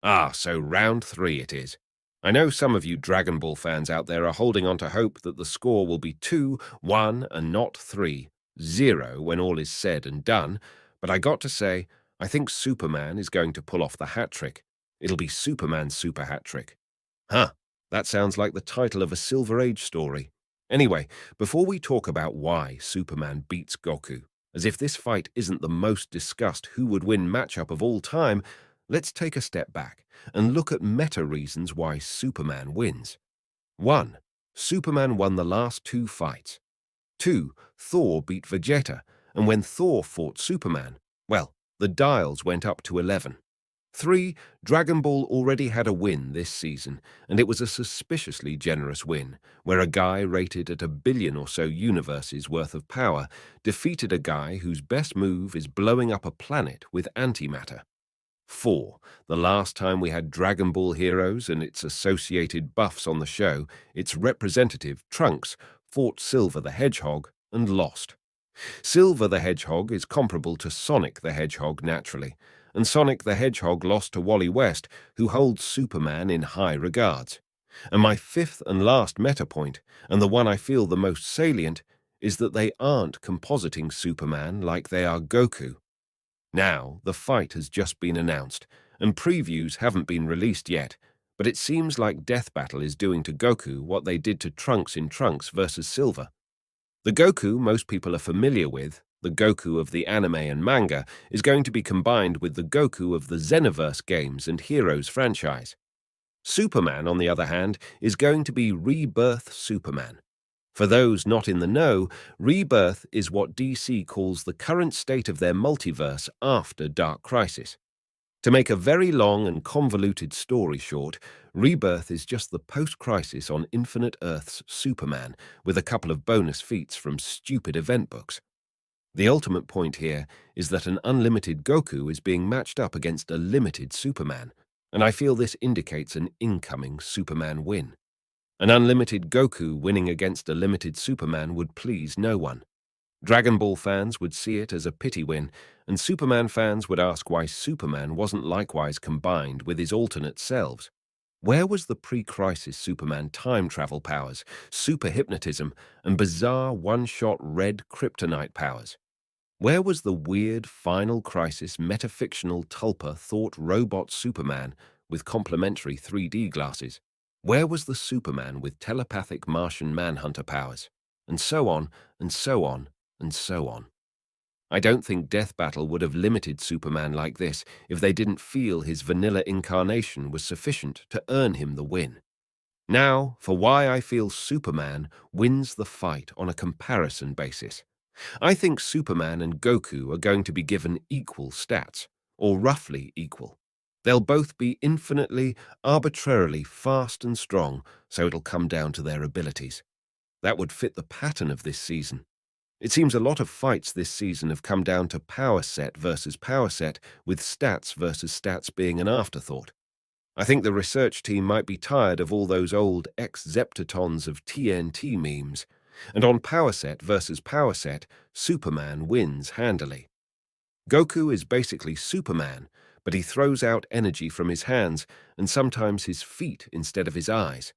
So round three it is. I know some of you Dragon Ball fans out there are holding on to hope that the score will be 2-1 and not 3-0 when all is said and done, but I got to say, I think Superman is going to pull off the hat trick. It'll be Superman's super hat trick. Huh, that sounds like the title of a Silver Age story. Anyway, before we talk about why Superman beats Goku, as if this fight isn't the most discussed who would win matchup of all time, let's take a step back and look at meta reasons why Superman wins. 1. Superman won the last two fights. 2. Thor beat Vegeta, and when Thor fought Superman, well, the dials went up to 11. 3. Dragon Ball already had a win this season, and it was a suspiciously generous win, where a guy rated at 1 billion or so universes worth of power defeated a guy whose best move is blowing up a planet with antimatter. 4. The last time we had Dragon Ball heroes and its associated buffs on the show, its representative, Trunks, fought Silver the Hedgehog and lost. Silver the Hedgehog is comparable to Sonic the Hedgehog naturally, and Sonic the Hedgehog lost to Wally West, who holds Superman in high regards. And my fifth and last meta point, and the one I feel the most salient, is that they aren't compositing Superman like they are Goku. Now, the fight has just been announced, and previews haven't been released yet, but it seems like Death Battle is doing to Goku what they did to Trunks in Trunks versus Silver. The Goku most people are familiar with, the Goku of the anime and manga, is going to be combined with the Goku of the Xenoverse games and Heroes franchise. Superman, on the other hand, is going to be Rebirth Superman. For those not in the know, Rebirth is what DC calls the current state of their multiverse after Dark Crisis. To make a very long and convoluted story short, Rebirth is just the post-crisis on Infinite Earth's Superman, with a couple of bonus feats from stupid event books. The ultimate point here is that an unlimited Goku is being matched up against a limited Superman, and I feel this indicates an incoming Superman win. An unlimited Goku winning against a limited Superman would please no one. Dragon Ball fans would see it as a pity win, and Superman fans would ask why Superman wasn't likewise combined with his alternate selves. Where was the pre-crisis Superman time travel powers, super hypnotism, and bizarre one-shot red kryptonite powers? Where was the weird final crisis metafictional tulpa thought robot Superman with complementary 3D glasses? Where was the Superman with telepathic Martian Manhunter powers? And so on, and so on, and so on. I don't think Death Battle would have limited Superman like this if they didn't feel his vanilla incarnation was sufficient to earn him the win. Now, for why I feel Superman wins the fight on a comparison basis. I think Superman and Goku are going to be given equal stats, or roughly equal. They'll both be infinitely, arbitrarily fast and strong, so it'll come down to their abilities. That would fit the pattern of this season. It seems a lot of fights this season have come down to power set versus power set, with stats versus stats being an afterthought. I think the research team might be tired of all those old ex-Zeptatons of TNT memes, and on power set versus power set, Superman wins handily. Goku is basically Superman, but he throws out energy from his hands and sometimes his feet instead of his eyes.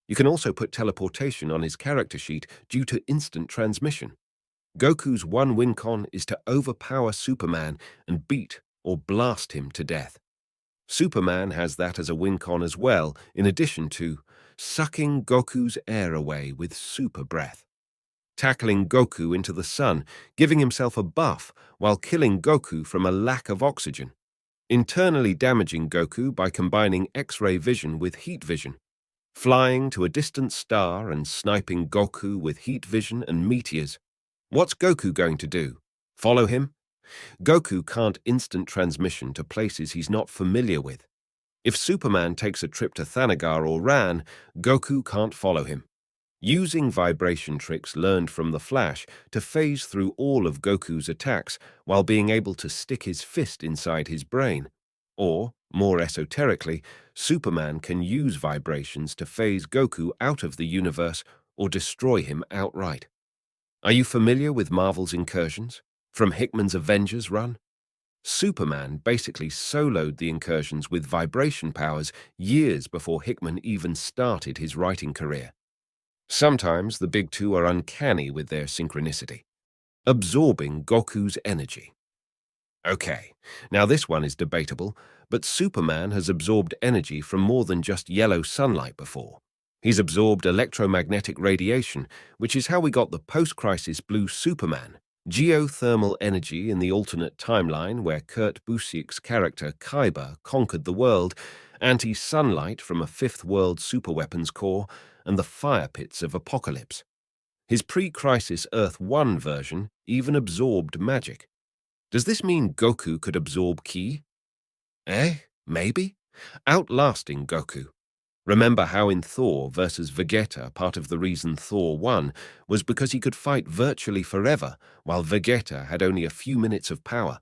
You can also put teleportation on his character sheet due to instant transmission. Goku's one win con is to overpower Superman and beat or blast him to death. Superman has that as a win con as well, in addition to sucking Goku's air away with super breath, tackling Goku into the sun, giving himself a buff while killing Goku from a lack of oxygen, internally damaging Goku by combining X-ray vision with heat vision, flying to a distant star and sniping Goku with heat vision and meteors. What's Goku going to do? Follow him? Goku can't instant transmission to places he's not familiar with. If Superman takes a trip to Thanagar or Ran, Goku can't follow him. Using vibration tricks learned from the Flash to phase through all of Goku's attacks while being able to stick his fist inside his brain. Or, more esoterically, Superman can use vibrations to phase Goku out of the universe or destroy him outright. Are you familiar with Marvel's incursions? From Hickman's Avengers run? Superman basically soloed the incursions with vibration powers years before Hickman even started his writing career. Sometimes the big two are uncanny with their synchronicity, absorbing Goku's energy. Okay, now this one is debatable, but Superman has absorbed energy from more than just yellow sunlight before. He's absorbed electromagnetic radiation, which is how we got the post-crisis blue Superman, geothermal energy in the alternate timeline where Kurt Busiek's character Kaiba conquered the world, anti-sunlight from a fifth world superweapons core, and the fire pits of Apocalypse. His pre-crisis Earth 1 version even absorbed magic. Does this mean Goku could absorb ki? Maybe? Outlasting Goku. Remember how in Thor vs. Vegeta, part of the reason Thor won was because he could fight virtually forever, while Vegeta had only a few minutes of power.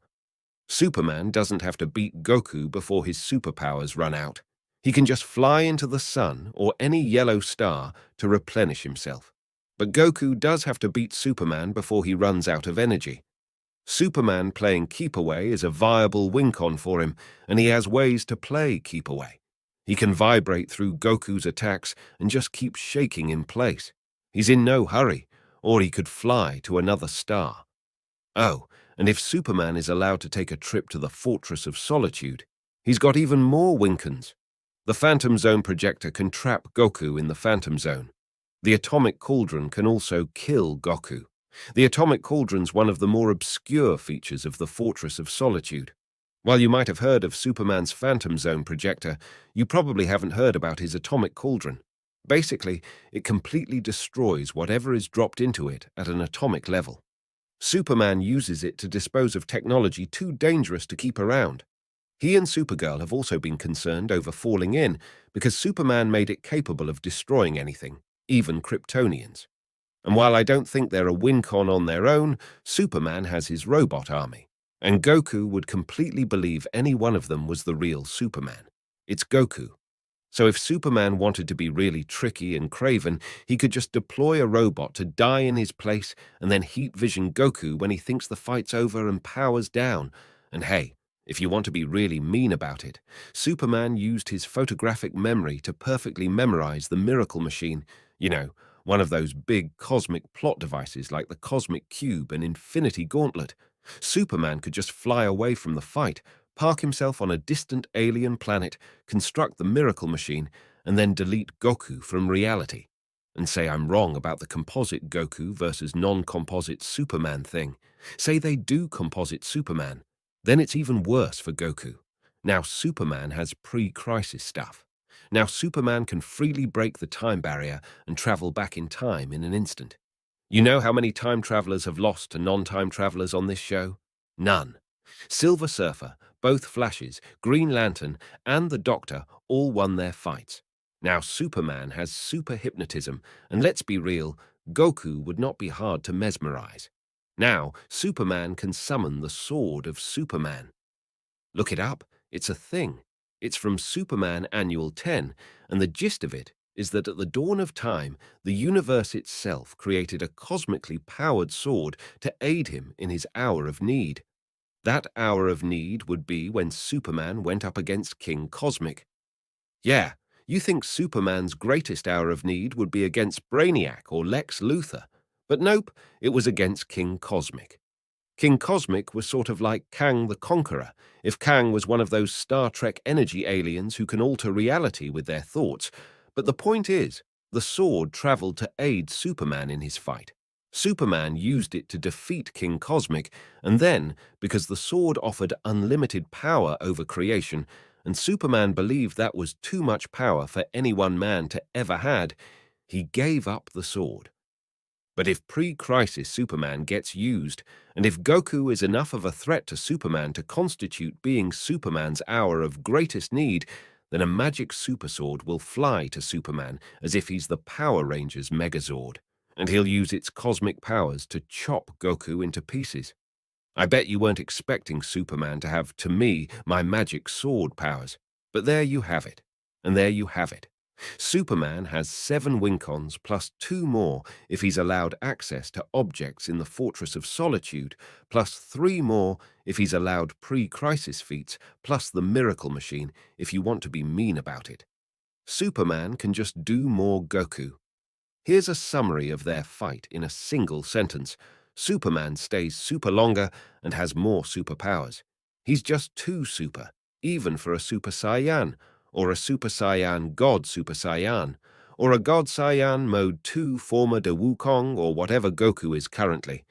Superman doesn't have to beat Goku before his superpowers run out. He can just fly into the sun or any yellow star to replenish himself. But Goku does have to beat Superman before he runs out of energy. Superman playing Keep Away is a viable win-con for him, and he has ways to play Keep Away. He can vibrate through Goku's attacks and just keep shaking in place. He's in no hurry, or he could fly to another star. Oh, and if Superman is allowed to take a trip to the Fortress of Solitude, he's got even more win-cons. The Phantom Zone projector can trap Goku in the Phantom Zone. The Atomic Cauldron can also kill Goku. The Atomic Cauldron's one of the more obscure features of the Fortress of Solitude. While you might have heard of Superman's Phantom Zone projector, you probably haven't heard about his Atomic Cauldron. Basically, it completely destroys whatever is dropped into it at an atomic level. Superman uses it to dispose of technology too dangerous to keep around. He and Supergirl have also been concerned over falling in because Superman made it capable of destroying anything, even Kryptonians. And while I don't think they're a win-con on their own, Superman has his robot army. And Goku would completely believe any one of them was the real Superman. It's Goku. So if Superman wanted to be really tricky and craven, he could just deploy a robot to die in his place and then heat vision Goku when he thinks the fight's over and powers down. And hey, if you want to be really mean about it, Superman used his photographic memory to perfectly memorize the Miracle Machine, one of those big cosmic plot devices like the Cosmic Cube and Infinity Gauntlet. Superman could just fly away from the fight, park himself on a distant alien planet, construct the Miracle Machine, and then delete Goku from reality. And say I'm wrong about the composite Goku versus non-composite Superman thing. Say they do composite Superman. Then it's even worse for Goku. Now Superman has pre-crisis stuff. Now Superman can freely break the time barrier and travel back in time in an instant. You know how many time travelers have lost to non-time travelers on this show? None. Silver Surfer, both Flashes, Green Lantern, and the Doctor all won their fights. Now Superman has super hypnotism, and let's be real, Goku would not be hard to mesmerize. Now Superman can summon the Sword of Superman. Look it up, it's a thing. It's from Superman Annual 10, and the gist of it is that at the dawn of time, the universe itself created a cosmically powered sword to aid him in his hour of need. That hour of need would be when Superman went up against King Cosmic. Yeah, you think Superman's greatest hour of need would be against Brainiac or Lex Luthor, but nope, it was against King Cosmic. King Cosmic was sort of like Kang the Conqueror, if Kang was one of those Star Trek energy aliens who can alter reality with their thoughts. But the point is, the sword traveled to aid Superman in his fight. Superman used it to defeat King Cosmic, and then, because the sword offered unlimited power over creation, and Superman believed that was too much power for any one man to ever had, he gave up the sword. But if pre-crisis Superman gets used, and if Goku is enough of a threat to Superman to constitute being Superman's hour of greatest need, then a magic supersword will fly to Superman as if he's the Power Rangers Megazord, and he'll use its cosmic powers to chop Goku into pieces. I bet you weren't expecting Superman to have, to me, my magic sword powers, but there you have it, and there you have it. Superman has 7 Wincons plus 2 more if he's allowed access to objects in the Fortress of Solitude, plus 3 more if he's allowed pre-crisis feats, plus the Miracle Machine if you want to be mean about it. Superman can just do more Goku. Here's a summary of their fight in a single sentence. Superman stays super longer and has more superpowers. He's just too super, even for a Super Saiyan, or a Super Saiyan God Super Saiyan, or a God Saiyan Mode 2 former de Wukong, or whatever Goku is currently.